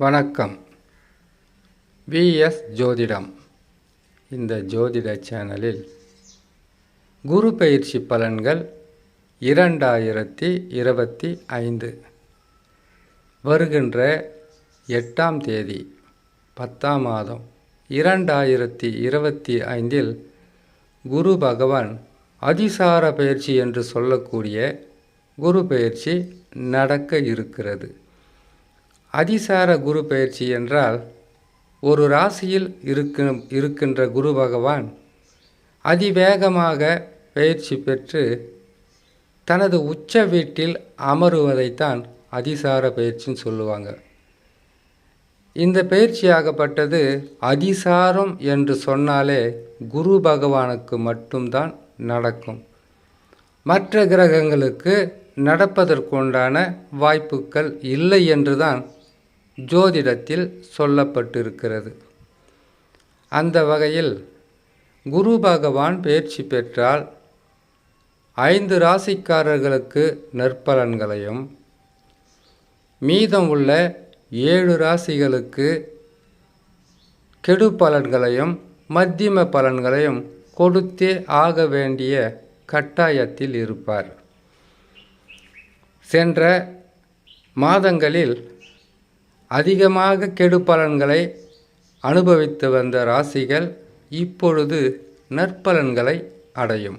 வணக்கம். விஎஸ் ஜோதிடம். இந்த ஜோதிட சேனலில் குரு பெயர்ச்சி பலன்கள் 2025 வருகின்ற 8ஆம் தேதி 10ஆம் மாதம் 2025 குரு பகவான் அதிசார பயிற்சி என்று சொல்லக்கூடிய குரு பெயர்ச்சி நடக்க இருக்கிறது. அதிசார குரு பெயர்ச்சி என்றால் ஒரு ராசியில் இருக்கின்ற குரு பகவான் அதிவேகமாக பயிற்சி பெற்று தனது உச்ச வீட்டில் அமருவதைத்தான் அதிசார பயிற்சின்னு சொல்லுவாங்க. இந்த பயிற்சியாகப்பட்டது அதிசாரம் என்று சொன்னாலே குரு பகவானுக்கு மட்டும்தான் நடக்கும். மற்ற கிரகங்களுக்கு நடப்பதற்குண்டான வாய்ப்புகள் இல்லை என்றுதான் ஜோதிடத்தில் சொல்லப்பட்டிருக்கிறது. அந்த வகையில் குரு பகவான் பயிற்சி பெற்றால் 5 ராசிக்காரர்களுக்கு நற்பலன்களையும் மீதம் உள்ள 7 ராசிகளுக்கு கெடு பலன்களையும் மத்தியம பலன்களையும் கொடுத்தே ஆக வேண்டிய கட்டாயத்தில் இருப்பார். சென்ற மாதங்களில் அதிகமாக கெடு பலன்களை அனுபவித்து வந்த ராசிகள் இப்பொழுது நற்பலன்களை அடையும்.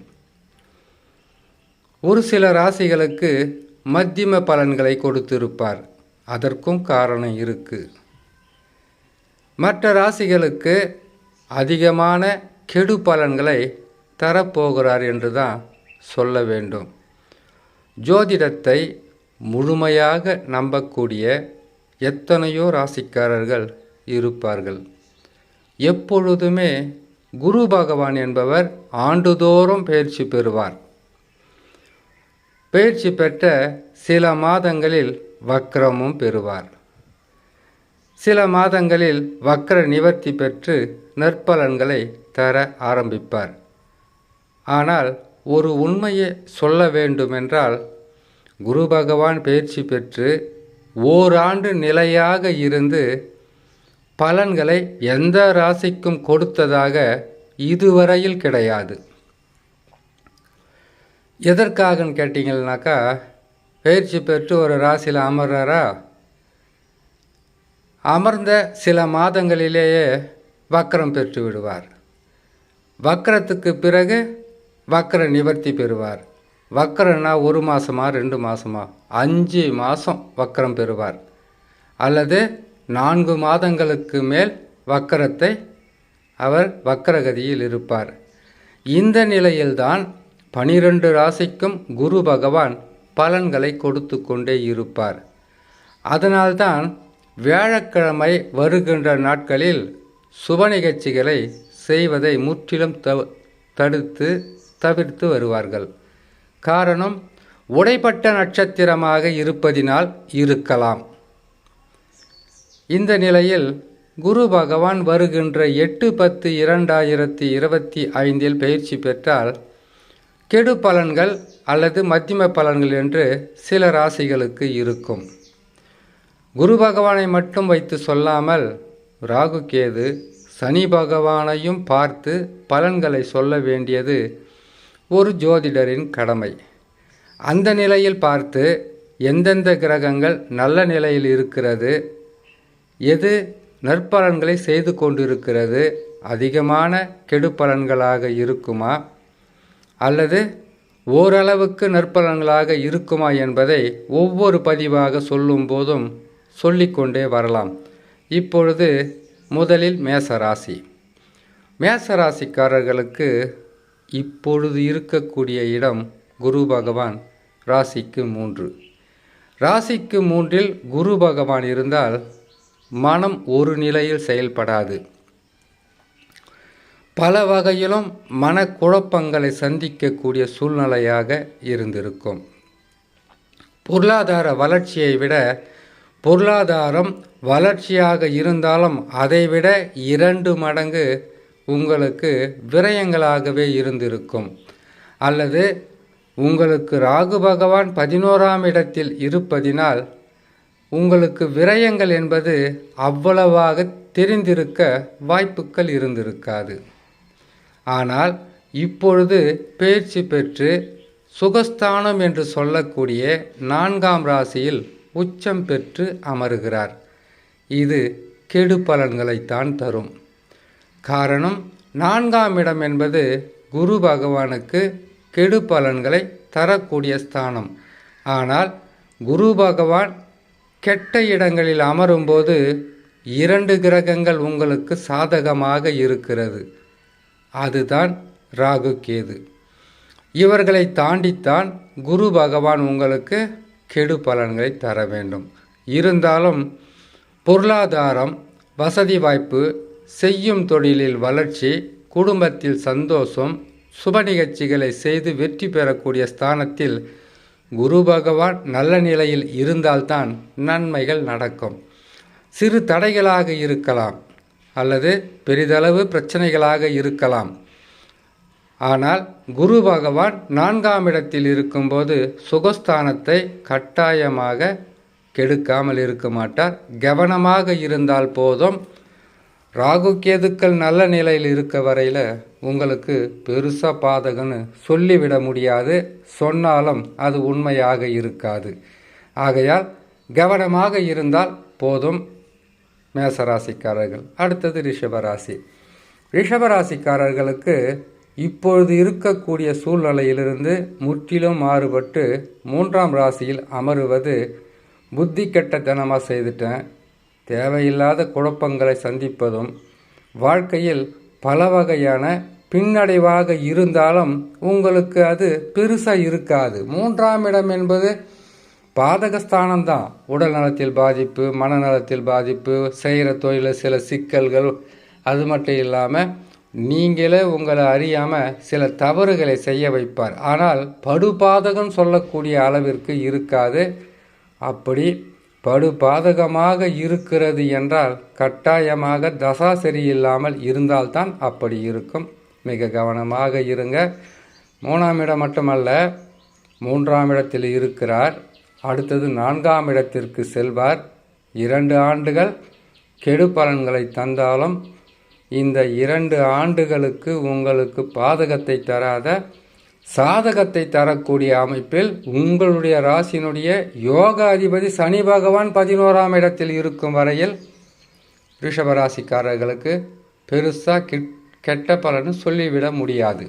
ஒரு சில ராசிகளுக்கு மத்தியம பலன்களை கொடுத்திருப்பார். அதற்கும் காரணம் இருக்கு. மற்ற ராசிகளுக்கு அதிகமான கெடு பலன்களை தரப்போகிறார் என்று தான் சொல்ல வேண்டும். ஜோதிடத்தை முழுமையாக நம்பக்கூடிய எத்தனையோ ராசிக்காரர்கள் இருப்பார்கள். எப்பொழுதுமே குரு பகவான் என்பவர் ஆண்டுதோறும் பயிற்சி பெறுவார். பயிற்சி பெற்ற சில மாதங்களில் வக்ரமும் பெறுவார். சில மாதங்களில் வக்ர நிவர்த்தி பெற்று நற்பலன்களை தர ஆரம்பிப்பார். ஆனால் ஒரு உண்மையை சொல்ல வேண்டுமென்றால், குரு பகவான் பயிற்சி பெற்று ஓராண்டு நிலையாக இருந்து பலன்களை எந்த ராசிக்கும் கொடுத்ததாக இதுவரையில் கிடையாது. எதற்காகன்னு கேட்டிங்கன்னாக்கா, பயிற்சி பெற்று ஒரு ராசியில் அமர்றாரா, அமர்ந்த சில மாதங்களிலேயே வக்ரம் பெற்று விடுவார். வக்ரத்துக்கு பிறகு வக்ர நிவர்த்தி பெறுவார். வக்ரன்னா 1 மாதமா 2 மாதமா 5 மாதம் வக்ரம் பெறுவார். அல்லது 4 மாதங்களுக்கு மேல் வக்ரத்தை அவர் வக்ரகதியில் இருப்பார். இந்த நிலையில்தான் 12 ராசிக்கும் குரு பகவான் பலன்களை கொடுத்து கொண்டே இருப்பார். அதனால்தான் வியாழக்கிழமை வருகின்ற நாட்களில் சுப நிகழ்ச்சிகளை செய்வதை முற்றிலும் தவிர்த்து வருவார்கள். காரணம், உடைப்பட்ட நட்சத்திரமாக இருப்பதினால் இருக்கலாம். இந்த நிலையில் குரு பகவான் வருகின்ற 8/10/2025 பயிற்சி பெற்றால் கெடு பலன்கள் அல்லது மத்தியம பலன்கள் என்று சில ராசிகளுக்கு இருக்கும். குரு பகவானை மட்டும் வைத்து சொல்லாமல் ராகு கேது சனி பகவானையும் பார்த்து பலன்களை சொல்ல வேண்டியது ஒரு ஜோதிடரின் கடமை. அந்த நிலையில் பார்த்து எந்தெந்த கிரகங்கள் நல்ல நிலையில் இருக்கிறது, எது நற்பலன்களை செய்து கொண்டிருக்கிறது, அதிகமான கெடு பலன்களாக இருக்குமா அல்லது ஓரளவுக்கு நற்பலன்களாக இருக்குமா என்பதை ஒவ்வொரு பதிவாக சொல்லும் போதும் சொல்லிக்கொண்டே வரலாம். இப்பொழுது முதலில் மேசராசி. மேசராசிக்காரர்களுக்கு இப்பொழுது இருக்கக்கூடிய இடம் குரு பகவான் ராசிக்கு 3. ராசிக்கு 3இல் குரு பகவான் இருந்தால் மனம் ஒரு நிலையில் செயல்படாது. பல வகையிலும் மனக்குழப்பங்களை சந்திக்கக்கூடிய சூழ்நிலையாக இருந்திருக்கும். பொருளாதார வளர்ச்சியை விட பொருளாதாரம் வளர்ச்சியாக இருந்தாலும் அதைவிட 2 மடங்கு உங்களுக்கு விரயங்களாகவே இருந்திருக்கும். அல்லது உங்களுக்கு ராகு பகவான் 11ஆம் இடத்தில் இருப்பதினால் உங்களுக்கு விரயங்கள் என்பது அவ்வளவாக தெரிந்திருக்க வாய்ப்புகள் இருந்திருக்காது. ஆனால் இப்பொழுது பயிற்சி பெற்று சுகஸ்தானம் என்று சொல்லக்கூடிய 4ஆம் ராசியில் உச்சம் பெற்று அமருகிறார். இது கெடு பலன்களைத்தான் தரும். காரணம், 4ஆம் இடம் என்பது குரு பகவானுக்கு கெடு பலன்களை தரக்கூடிய ஸ்தானம். ஆனால் குரு பகவான் கெட்ட இடங்களில் அமரும்போது 2 கிரகங்கள் உங்களுக்கு சாதகமாக இருக்கிறது. அதுதான் ராகு கேது. இவர்களை தாண்டித்தான் குரு பகவான் உங்களுக்கு கெடு பலன்களை தர வேண்டும். இருந்தாலும் பொருளாதாரம், வசதி வாய்ப்பு, செய்யும் தொழிலில் வளர்ச்சி, குடும்பத்தில் சந்தோஷம், சுப நிகழ்ச்சிகளை செய்து வெற்றி பெறக்கூடிய ஸ்தானத்தில் குரு பகவான் நல்ல நிலையில் இருந்தால்தான் நன்மைகள் நடக்கும். சிறு தடைகளாக இருக்கலாம் அல்லது பெரிதளவு பிரச்சனைகளாக இருக்கலாம். ஆனால் குரு பகவான் 4ஆம் இடத்தில் இருக்கும்போது சுகஸ்தானத்தை கட்டாயமாக கெடுக்காமல் இருக்க மாட்டார். கவனமாக இருந்தால் போதும். ராகு கேதுக்கள் நல்ல நிலையில் இருக்க வரையில் உங்களுக்கு பெருசாக பாதகன்னு சொல்லிவிட முடியாது. சொன்னாலும் அது உண்மையாக இருக்காது. ஆகையால் கவனமாக இருந்தால் போதும் மேசராசிக்காரர்கள். அடுத்தது ரிஷபராசி. ரிஷபராசிக்காரர்களுக்கு இப்பொழுது இருக்கக்கூடிய சூழ்நிலையிலிருந்து முற்றிலும் மாறுபட்டு 3ஆம் ராசியில் அமருவது புத்தி கெட்டத்தனமாக செய்துட்டேன், தேவையில்லாத குழப்பங்களை சந்திப்பதும், வாழ்க்கையில் பல வகையான பின்னடைவாக இருந்தாலும் உங்களுக்கு அது பெருசாக இருக்காது. 3ஆம் இடம் என்பது பாதகஸ்தானம்தான். உடல் நலத்தில் பாதிப்பு, மனநலத்தில் பாதிப்பு, செய்கிற தொழிலில் சில சிக்கல்கள், அது மட்டும் இல்லாமல் நீங்களே உங்களை அறியாமல் சில தவறுகளை செய்ய வைப்பார். ஆனால் படுபாதகம் சொல்லக்கூடிய அளவிற்கு இருக்காது. அப்படி படுபாதகமாக இருக்கிறது என்றால் கட்டாயமாக தசா சரியில்லாமல் இருந்தால்தான் அப்படி இருக்கும். மிக கவனமாக இருங்க. 3ஆம் இடம் மட்டுமல்ல, 3ஆம் இடத்தில் இருக்கிறார். அடுத்தது 4ஆம் இடத்திற்கு செல்வார். 2 ஆண்டுகள் கெடு பலன்களை தந்தாலும் இந்த 2 ஆண்டுகளுக்கு உங்களுக்கு பாதகத்தை தராத சாதகத்தை தரக்கூடிய அமைப்பில் உங்களுடைய ராசியினுடைய யோகாதிபதி சனி பகவான் 11ஆம் இடத்தில் இருக்கும் வரையில் ரிஷபராசிக்காரர்களுக்கு பெருசாக கெட்ட பலன்னு சொல்லிவிட முடியாது.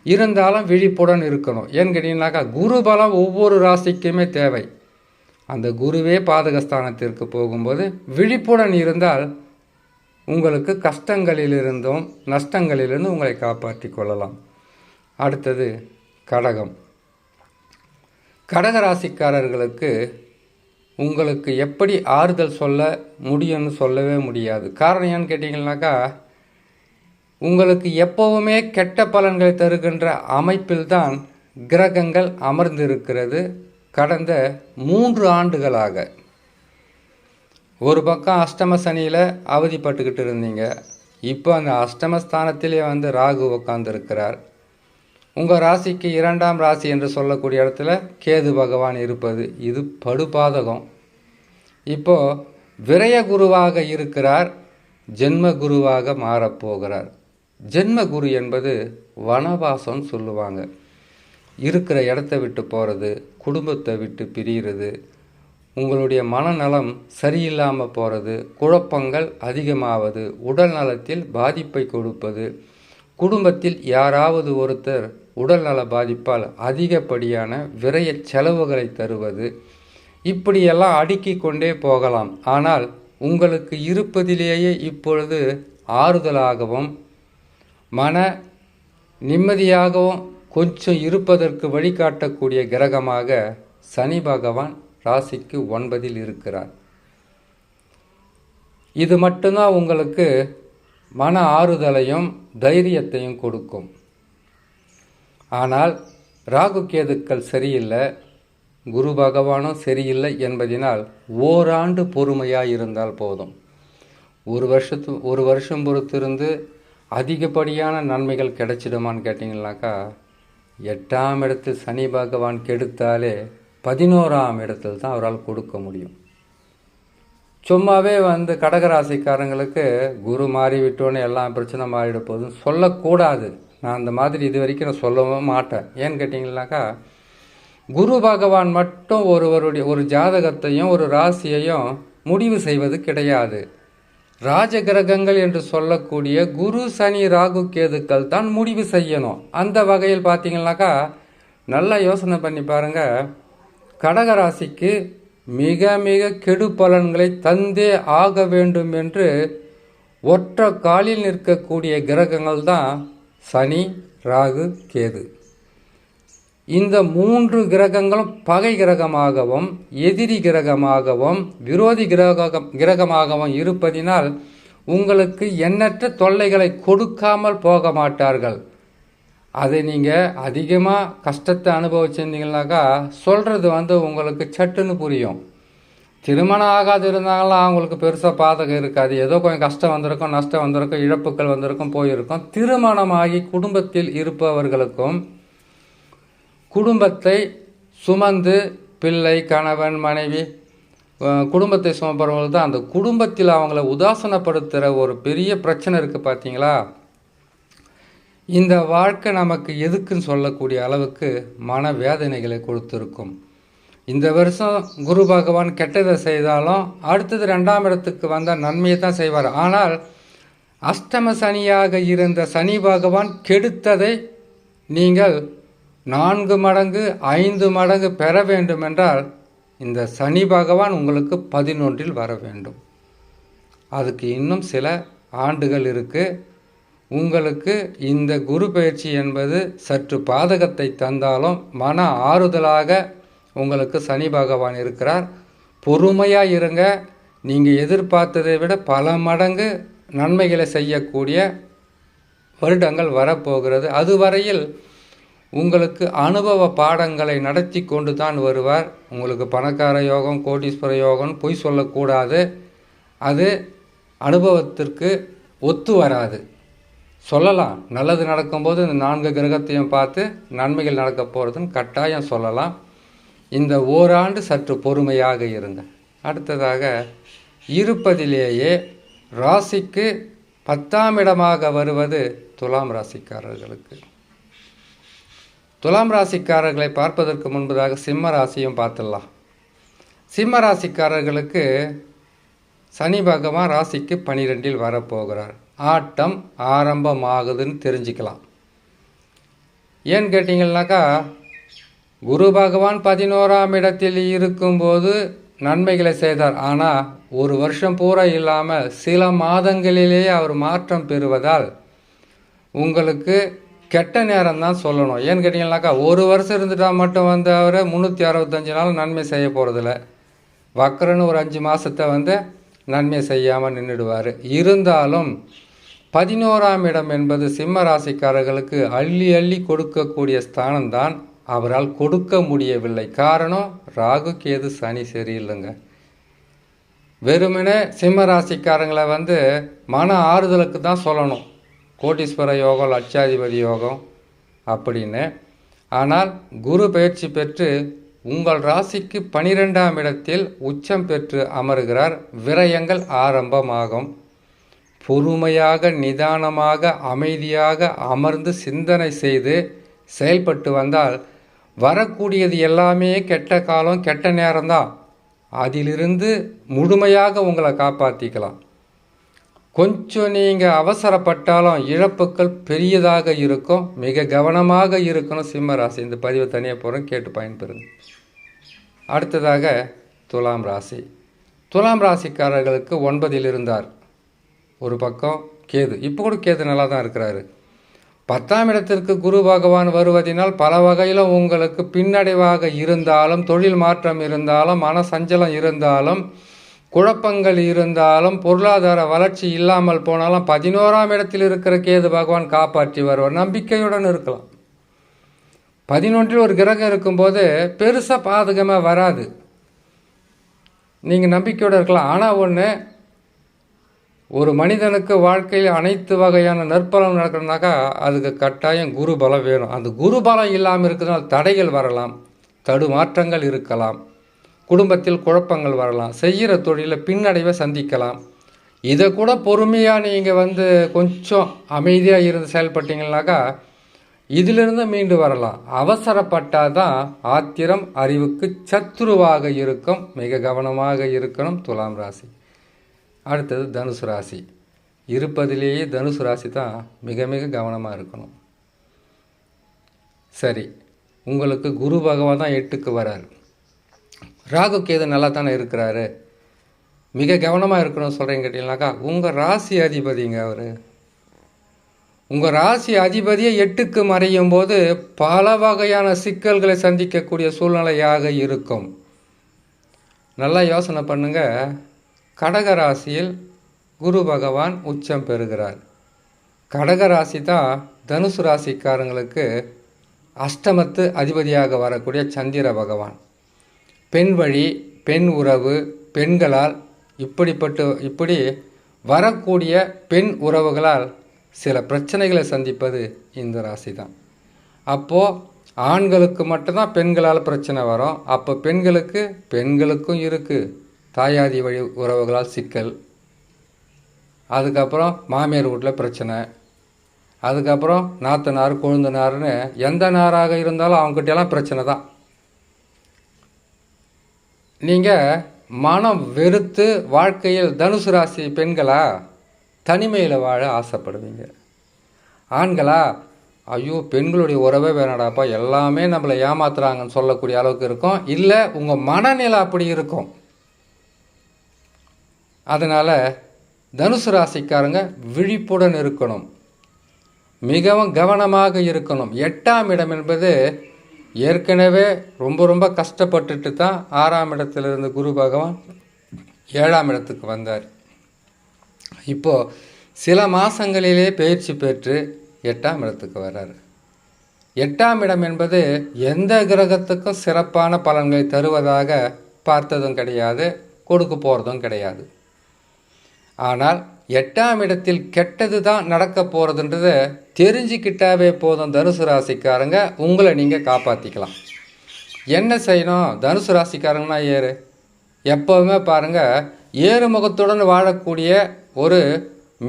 இருந்தாலும் விழிப்புடன் இருக்கணும். ஏன்னு கேட்டீங்கன்னாக்கா குரு பலம் ஒவ்வொரு ராசிக்குமே தேவை. அந்த குருவே பாதகஸ்தானத்திற்கு போகும்போது விழிப்புடன் இருந்தால் உங்களுக்கு கஷ்டங்களிலிருந்தும் நஷ்டங்களிலிருந்து உங்களை காப்பாற்றி கொள்ளலாம். அடுத்தது கடகம். கடகராசிக்காரர்களுக்கு உங்களுக்கு எப்படி ஆறுதல் சொல்ல முடியும்னு சொல்லவே முடியாது. காரணம் ஏன்னு கேட்டிங்கன்னாக்கா உங்களுக்கு எப்போவுமே கெட்ட பலன்களை தருகின்ற அமைப்பில்தான் கிரகங்கள் அமர்ந்திருக்கிறது. கடந்த 3 ஆண்டுகளாக ஒரு பக்கம் அஷ்டம சனியில் அவதிப்பட்டுக்கிட்டு இருந்தீங்க. இப்போ அந்த அஷ்டமஸ்தானத்திலே ராகு உட்கார்ந்துருக்கிறார். உங்கள் ராசிக்கு 2ஆம் ராசி என்று சொல்லக்கூடிய இடத்துல கேது பகவான் இருப்பது இது படுபாதகம். இப்போது விரய குருவாக இருக்கிறார், ஜென்ம குருவாக மாறப்போகிறார். ஜென்ம குரு என்பது வனவாசம் சொல்லுவாங்க. இருக்கிற இடத்த விட்டு போகிறது, குடும்பத்தை விட்டு பிரிகிறது, உங்களுடைய மனநலம் சரியில்லாமல் போகிறது, குழப்பங்கள் அதிகமாவது, உடல் நலத்தில் பாதிப்பை கொடுப்பது, குடும்பத்தில் யாராவது ஒருத்தர் உடல்நல பாதிப்பால் அதிகப்படியான விரய செலவுகளை தருவது, இப்படியெல்லாம் அடுக்கிக் கொண்டே போகலாம். ஆனால் உங்களுக்கு இருப்பதிலேயே இப்பொழுது ஆறுதலாகவும் மன நிம்மதியாகவும் கொஞ்சம் இருப்பதற்கு வழிகாட்டக்கூடிய கிரகமாக சனி பகவான் ராசிக்கு 9இல் இருக்கிறார். இது மட்டும்தான் உங்களுக்கு மன ஆறுதலையும் தைரியத்தையும் கொடுக்கும். ஆனால் ராகு கேதுக்கள் சரியில்லை, குரு பகவானும் சரியில்லை என்பதனால் ஓராண்டு பொறுமையாக இருந்தால் போதும். ஒரு வருஷம் பொறுத்திருந்து அதிகப்படியான நன்மைகள் கிடைச்சிடுமான்னு கேட்டிங்கனாக்கா 8ஆம் இடத்தில் சனி பகவான் கெடுத்தாலே 11ஆம் இடத்தில் தான் அவரால் கொடுக்க முடியும். சும்மாவே கடகராசிக்காரங்களுக்கு குரு மாறி விட்டோன்னு எல்லாம் பிரச்சனை மாறிட போகுதுன்னு சொல்லக்கூடாது. நான் அந்த மாதிரி இது வரைக்கும் நான் சொல்லவும் மாட்டேன். ஏன்னு கேட்டிங்கன்னாக்கா, குரு பகவான் மட்டும் ஒருவருடைய ஒரு ஜாதகத்தையும் ஒரு ராசியையும் முடிவு செய்வது கிடையாது. ராஜ கிரகங்கள் என்று சொல்லக்கூடிய குரு, சனி, ராகு, கேதுக்கள் தான் முடிவு செய்யணும். அந்த வகையில் பார்த்தீங்கன்னாக்கா, நல்லா யோசனை பண்ணி பாருங்கள். கடகராசிக்கு மிக மிக கெடு பலன்களை தந்தே ஆக வேண்டும் என்று ஒற்றை காலில் நிற்கக்கூடிய கிரகங்கள் தான் சனி, ராகு, கேது. இந்த 3 கிரகங்களும் பகை கிரகமாகவும் எதிரி கிரகமாகவும் விரோதி கிரகமாகவும் இருப்பதினால் உங்களுக்கு எண்ணற்ற தொல்லைகளை கொடுக்காமல் போக மாட்டார்கள். அதை நீங்கள் அதிகமாக கஷ்டத்தை அனுபவிச்சிருந்தீங்கன்னாக்கா சொல்கிறது உங்களுக்கு சட்டுன்னு புரியும். திருமணம் ஆகாது இருந்தாலும் அவங்களுக்கு பெருசாக பாதகம் இருக்காது. ஏதோ கொஞ்சம் கஷ்டம் வந்திருக்கும், நஷ்டம் வந்திருக்கும், இழப்புகள் வந்திருக்கும், போயிருக்கும். திருமணமாகி குடும்பத்தில் இருப்பவர்களுக்கும் குடும்பத்தை சுமந்து பிள்ளை, கணவன், மனைவி, குடும்பத்தை சுமப்பவர்கள் தான் அந்த குடும்பத்தில் அவங்கள உதாசனப்படுத்துகிற ஒரு பெரிய பிரச்சனை இருக்குது பார்த்தீங்களா. இந்த வாழ்க்கை நமக்கு எதுக்குன்னு சொல்லக்கூடிய அளவுக்கு மன வேதனைகளை கொடுத்துருக்கும். இந்த வருஷம் குரு பகவான் கெட்டதை செய்தாலும் அடுத்தது 2ஆம் இடத்துக்கு வந்தால் நன்மையை தான் செய்வார். ஆனால் அஷ்டம சனியாக இருந்த சனி பகவான் கெடுத்ததை நீங்கள் 4 மடங்கு 5 மடங்கு பெற வேண்டுமென்றால் இந்த சனி பகவான் உங்களுக்கு 11இல் வர வேண்டும். அதுக்கு இன்னும் சில ஆண்டுகள் இருக்குது. உங்களுக்கு இந்த குரு பயிற்சி என்பது சற்று பாதகத்தை தந்தாலும் மன ஆறுதலாக உங்களுக்கு சனி பகவான் இருக்கிறார். பொறுமையாக இருங்க. நீங்கள் எதிர்பார்த்ததை விட பல மடங்கு நன்மைகளை செய்யக்கூடிய வருடங்கள் வரப்போகிறது. அதுவரையில் உங்களுக்கு அனுபவ பாடங்களை நடத்தி கொண்டு தான் வருவார். உங்களுக்கு பணக்கார யோகம், கோடீஸ்வர யோகம் பொய் சொல்லக்கூடாது. அது அனுபவத்திற்கு ஒத்து வராது. சொல்லலாம், நல்லது நடக்கும்போது இந்த 4 கிரகத்தையும் பார்த்து நன்மைகள் நடக்க போகிறதுன்னு கட்டாயம் சொல்லலாம். இந்த ஓராண்டு சற்று பொறுமையாக இருங்க. அடுத்ததாக இருப்பதிலேயே ராசிக்கு 10ஆம் இடமாக வருவது துலாம் ராசிக்காரர்களுக்கு. துலாம் ராசிக்காரர்களை பார்ப்பதற்கு முன்பதாக சிம்ம ராசியும் பார்த்துடலாம். சிம்ம ராசிக்காரர்களுக்கு சனி பகவான் ராசிக்கு 12இல் வரப்போகிறார். ஆட்டம் ஆரம்பமாகுதுன்னு தெரிஞ்சுக்கலாம். ஏன்னு கேட்டிங்கன்னாக்கா, குரு பகவான் 11ஆம் இடத்தில் இருக்கும்போது நன்மைகளை செய்தார். ஆனால் ஒரு வருஷம் பூரா இல்லாமல் சில மாதங்களிலேயே அவர் மாற்றம் பெறுவதால் உங்களுக்கு கெட்ட நேரம் தான் சொல்லணும். ஏன்னு கேட்டிங்கன்னாக்கா, ஒரு வருஷம் இருந்துட்டால் மட்டும் அவர் 365 நாள் நன்மை செய்ய போகிறதில்ல. வக்கரன்னு ஒரு 5 மாதத்தை நன்மை செய்யாமல் நின்றுடுவார். இருந்தாலும் 11ஆம் இடம் என்பது சிம்ம ராசிக்காரர்களுக்கு அள்ளி அள்ளி கொடுக்கக்கூடிய ஸ்தானம்தான். அவரால் கொடுக்க முடியவில்லை. காரணம், ராகு, கேது, சனி சரியில்லைங்க. வெறுமனே சிம்ம ராசிக்காரங்களை மன ஆறுதலுக்கு தான் சொல்லணும். கோடீஸ்வர யோகம், லட்சாதிபதி யோகம் அப்படின்னு. ஆனால் குரு பயிற்சி பெற்று உங்கள் ராசிக்கு 12ஆம் இடத்தில் உச்சம் பெற்று அமர்கிறார். விரயங்கள் ஆரம்பமாகும். பொறுமையாக, நிதானமாக, அமைதியாக அமர்ந்து சிந்தனை செய்து செயல்பட்டு வந்தால் வரக்கூடியது எல்லாமே கெட்ட காலம், கெட்ட நேரம்தான். அதிலிருந்து முழுமையாக உங்களை காப்பாற்றிக்கலாம். கொஞ்சம் நீங்கள் அவசரப்பட்டாலும் இழப்புக்கள் பெரியதாக இருக்கும். மிக கவனமாக இருக்கணும் சிம்ம ராசி. இந்த பதிவை தனியாக போகிறோம், கேட்டு பயன்பெறுங்க. அடுத்ததாக துலாம் ராசி. துலாம் ராசிக்காரர்களுக்கு 9இல் இருந்தார். ஒரு பக்கம் கேது. இப்போ கூட கேது நல்லா தான் இருக்கிறாரு. 10ஆம் இடத்திற்கு குரு பகவான் வருவதனால் பல வகையில் உங்களுக்கு பின்னடைவாக இருந்தாலும், தொழில் மாற்றம் இருந்தாலும், மன சஞ்சலம் இருந்தாலும், குழப்பங்கள் இருந்தாலும், பொருளாதார வளர்ச்சி இல்லாமல் போனாலும் 11ஆம் இடத்தில் இருக்கிற கேது பகவான் காப்பாற்றி வருவார். நம்பிக்கையுடன் இருக்கலாம். 11இல் ஒரு கிரகம் இருக்கும்போது பெருசாக பாதகமாக வராது. நீங்கள் நம்பிக்கையோடு இருக்கலாம். ஆனால் ஒன்று, ஒரு மனிதனுக்கு வாழ்க்கையில் அனைத்து வகையான நற்பலம் நடக்கணும்னாக்கா அதுக்கு கட்டாயம் குரு பலம் வேணும். அந்த குரு பலம் இல்லாமல் இருக்கிறதுனால தடைகள் வரலாம், தடுமாற்றங்கள் இருக்கலாம், குடும்பத்தில் குழப்பங்கள் வரலாம், செய்கிற தொழிலில் பின்னடைவை சந்திக்கலாம். இதை கூட பொறுமையாக நீங்கள் கொஞ்சம் அமைதியாக இருந்து செயல்பட்டீங்கன்னாக்கா இதிலிருந்து மீண்டு வரலாம். அவசரப்பட்டால் தான் ஆத்திரம் அறிவுக்கு சத்துருவாக இருக்கும். மிக கவனமாக இருக்கணும் துலாம் ராசி. அடுத்தது தனுசு ராசி. இருப்பதிலேயே தனுசு ராசி தான் மிக மிக கவனமாக இருக்கணும். சரி, உங்களுக்கு குரு பகவான் தான் 8க்கு வரார். ராகு கேது நல்லா தானே இருக்கிறாரு. மிக கவனமாக இருக்கணும்னு சொல்கிறீங்க கேட்டீங்கன்னாக்கா, உங்கள் ராசி அதிபதிங்க அவர். உங்கள் ராசி அதிபதியை 8க்கு மறையும் போது பல வகையான சிக்கல்களை சந்திக்கக்கூடிய சூழ்நிலையாக இருக்கும். நல்லா யோசனை பண்ணுங்க. கடக ராசியில் குரு பகவான் உச்சம் பெறுகிறார். கடக ராசி தான் தனுசு ராசிக்காரங்களுக்கு அஷ்டமத்து அதிபதியாக வரக்கூடிய சந்திர பகவான். பெண் வழி, பெண் உறவு, பெண்களால் இப்படி வரக்கூடிய பெண் உறவுகளால் சில பிரச்சனைகளை சந்திப்பது இந்த ராசி தான். அப்போது ஆண்களுக்கு மட்டும்தான் பெண்களால் பிரச்சனை வரும். அப்போ பெண்களுக்கும் இருக்குது தாயாதி வழி உறவுகளால் சிக்கல். அதுக்கப்புறம் மாமியார் வீட்டில் பிரச்சனை. அதுக்கப்புறம் நாத்தனார், கொழுந்தனார்னு எந்த நாராக இருந்தாலும் அவங்ககிட்டலாம் பிரச்சனை தான். நீங்கள் மனம் வெறுத்து வாழ்க்கையில் தனுசு ராசி பெண்களா தனிமையில் வாழ ஆசைப்படுவீங்க. ஆண்களா, ஐயோ பெண்களுடைய உறவே வேணாடாப்பா, எல்லாமே நம்மளை ஏமாத்துறாங்கன்னு சொல்லக்கூடிய அளவுக்கு இருக்கும். இல்லை, உங்கள் மனநிலை அப்படி இருக்கும். அதனால் தனுசு ராசிக்காரங்க விழிப்புடன் இருக்கணும், மிகவும் கவனமாக இருக்கணும். 8ஆம் இடம் என்பது ஏற்கனவே ரொம்ப கஷ்டப்பட்டுட்டு தான் 6ஆம் இடத்திலிருந்து குரு பகவான் 7ஆம் இடத்துக்கு வந்தார். இப்போது சில மாதங்களிலே பயிற்சி பெற்று 8ஆம் இடத்துக்கு வர்றார். 8ஆம் இடம் என்பது எந்த கிரகத்துக்கும் சிறப்பான பலன்களை தருவதாக பார்த்ததும் கிடையாது, கொடுக்க போகிறதும் கிடையாது. ஆனால் 8ஆம் இடத்தில் கெட்டது தான் நடக்க போகிறதுன்றதை தெரிஞ்சுக்கிட்டாவே போதும். தனுசு ராசிக்காரங்க உங்களை நீங்கள் காப்பாற்றிக்கலாம். என்ன செய்யணும்? தனுசு ராசிக்காரங்கன்னா எப்போவுமே பாருங்கள், ஏறுமுகத்துடன் வாழக்கூடிய ஒரு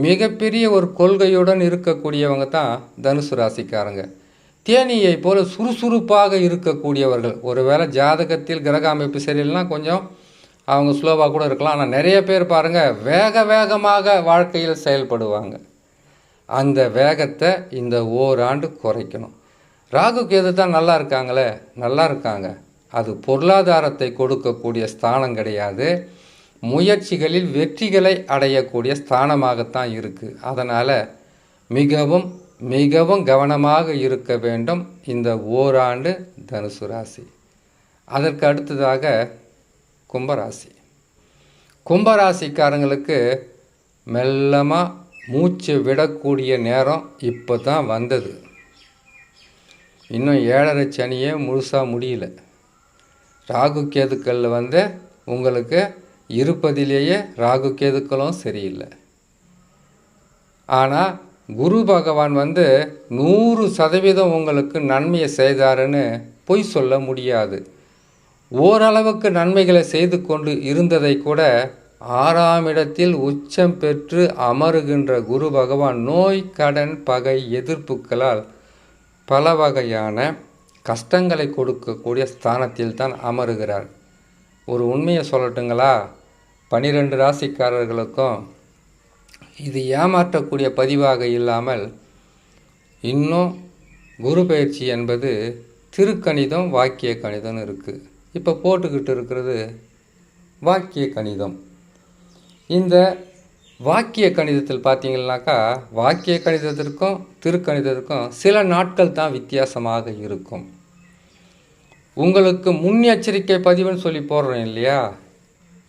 மிகப்பெரிய ஒரு கொள்கையுடன் இருக்கக்கூடியவங்க தான் தனுசு ராசிக்காரங்க. தேனியை போல சுறுசுறுப்பாக இருக்கக்கூடியவர்கள். ஒருவேளை ஜாதகத்தில் கிரக அமைப்பு சரியில்லைன்னா கொஞ்சம் அவங்க ஸ்லோவாக கூட இருக்கலாம். ஆனால் நிறைய பேர் பாருங்கள் வேகமாக வாழ்க்கையில் செயல்படுவாங்க. அந்த வேகத்தை இந்த ஓராண்டு குறைக்கணும். ராகு கேது தான் நல்லா இருக்காங்க. அது பொருளாதாரத்தை கொடுக்கக்கூடிய ஸ்தானம் கிடையாது, முயற்சிகளில் வெற்றிகளை அடையக்கூடிய ஸ்தானமாகத்தான் இருக்குது. அதனால் மிகவும் கவனமாக இருக்க வேண்டும் இந்த ஓராண்டு தனுசு ராசி. அதற்கு அடுத்ததாக கும்பராசிக்காரங்களுக்கு மெல்லமாக மூச்சு விடக்கூடிய நேரம் இப்போ தான் வந்தது. இன்னும் 7.5 சனியே முழுசாக முடியல. ராகு கேதுக்கள் உங்களுக்கு இருப்பதிலேயே ராகு கேதுக்களும் சரியில்லை. ஆனால் குரு பகவான் 100% உங்களுக்கு நன்மையை செய்தாருன்னு பொய் சொல்ல முடியாது. ஓரளவுக்கு நன்மைகளை செய்து கொண்டு இருந்ததை கூட 6ஆம் இடத்தில் உச்சம் பெற்று அமருகின்ற குரு பகவான் நோய், கடன், பகை, எதிர்ப்புகளால் பல வகையான கஷ்டங்களை கொடுக்கக்கூடிய ஸ்தானத்தில் தான் அமருகிறார். ஒரு உண்மையை சொல்லட்டுங்களா? 12 ராசிக்காரர்களுக்கும் இது ஏமாற்றக்கூடிய பதிவாக இல்லாமல் இன்னும் குரு பயிற்சி என்பது திருக்கணிதம், வாக்கிய கணிதம் இருக்குது. இப்போ போட்டுக்கிட்டு இருக்கிறது வாக்கிய கணிதம். இந்த வாக்கிய கணிதத்தில் பார்த்தீங்கன்னாக்கா வாக்கிய கணிதத்திற்கும் திருக்கணிதத்திற்கும் சில நாட்கள் தான் வித்தியாசமாக இருக்கும். உங்களுக்கு முன்னெச்சரிக்கை பதிவுன்னு சொல்லி போடுறோம் இல்லையா?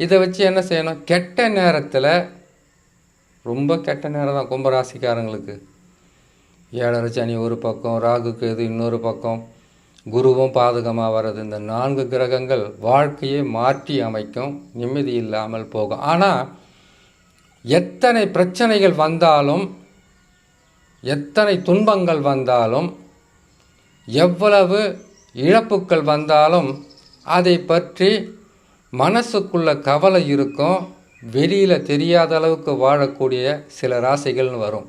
இதை வச்சு என்ன செய்யணும்? கெட்ட நேரத்தில், ரொம்ப கெட்ட நேரம் தான் கும்பராசிக்காரங்களுக்கு. 7.5 சனி ஒரு பக்கம், ராகு கேது இன்னொரு பக்கம், குருவும் பாதகமாக வர்றது. இந்த 4 கிரகங்கள் வாழ்க்கையை மாற்றி அமைக்கும், நிம்மதி இல்லாமல் போகும். ஆனால் எத்தனை பிரச்சனைகள் வந்தாலும், எத்தனை துன்பங்கள் வந்தாலும், எவ்வளவு இழப்புக்கள் வந்தாலும் அதை பற்றி மனசுக்குள்ள கவலை இருக்கும், வெளியில் தெரியாத அளவுக்கு வாழக்கூடிய சில ராசிகள்னு வரும்.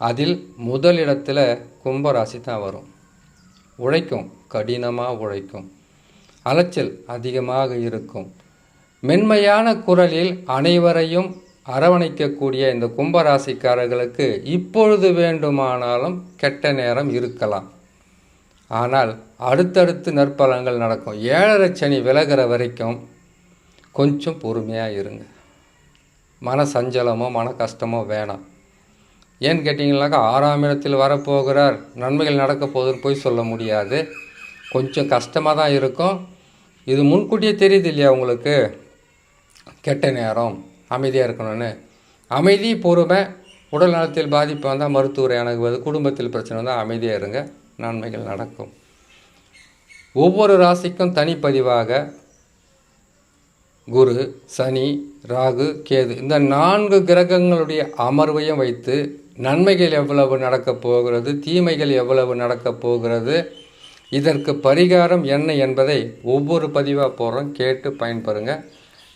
அதில் முதலிடத்தில் கும்பராசி தான் வரும். உழைக்கும், கடினமாக உழைக்கும், அலைச்சல் அதிகமாக இருக்கும். மென்மையான குரலில் அனைவரையும் அரவணைக்கக்கூடிய இந்த கும்பராசிக்காரர்களுக்கு இப்பொழுது வேண்டுமானாலும் கெட்ட நேரம் இருக்கலாம். ஆனால் அடுத்தடுத்து நற்பலன்கள் நடக்கும். 7.5 சனி விலகிற வரைக்கும் கொஞ்சம் பொறுமையாக இருங்க. மன சஞ்சலமோ மன கஷ்டமோ வேணாம். ஏன்னு கேட்டிங்கனாக்கா 6ஆம் இடத்தில் வரப்போகிறார், நன்மைகள் நடக்க போகுதுன்னு போய் சொல்ல முடியாது. கொஞ்சம் கஷ்டமாக தான் இருக்கும். இது முன்கூட்டியே தெரியுது இல்லையா உங்களுக்கு, கெட்ட நேரம், அமைதியாக இருக்கணும்னு. அமைதி, பொறுமை. உடல் நலத்தில் பாதிப்பு வந்தால் மருத்துவரை அணுகுவது, குடும்பத்தில் பிரச்சனை வந்தால் அமைதியாக இருங்க, நன்மைகள் நடக்கும். ஒவ்வொரு ராசிக்கும் தனிப்பதிவாக குரு, சனி, ராகு, கேது இந்த 4 கிரகங்களுடைய அமர்வையும் வைத்து நன்மைகள் எவ்வளவு நடக்கப் போகிறது, தீமைகள் எவ்வளவு நடக்கப் போகிறது, இதற்கு பரிகாரம் என்ன என்பதை ஒவ்வொரு பதிவாக போகிறோம், கேட்டு பயன்பெறுங்க.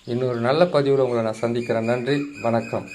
இன்னொரு நல்ல பதிவில் உங்களை நான் சந்திக்கிறேன். நன்றி, வணக்கம்.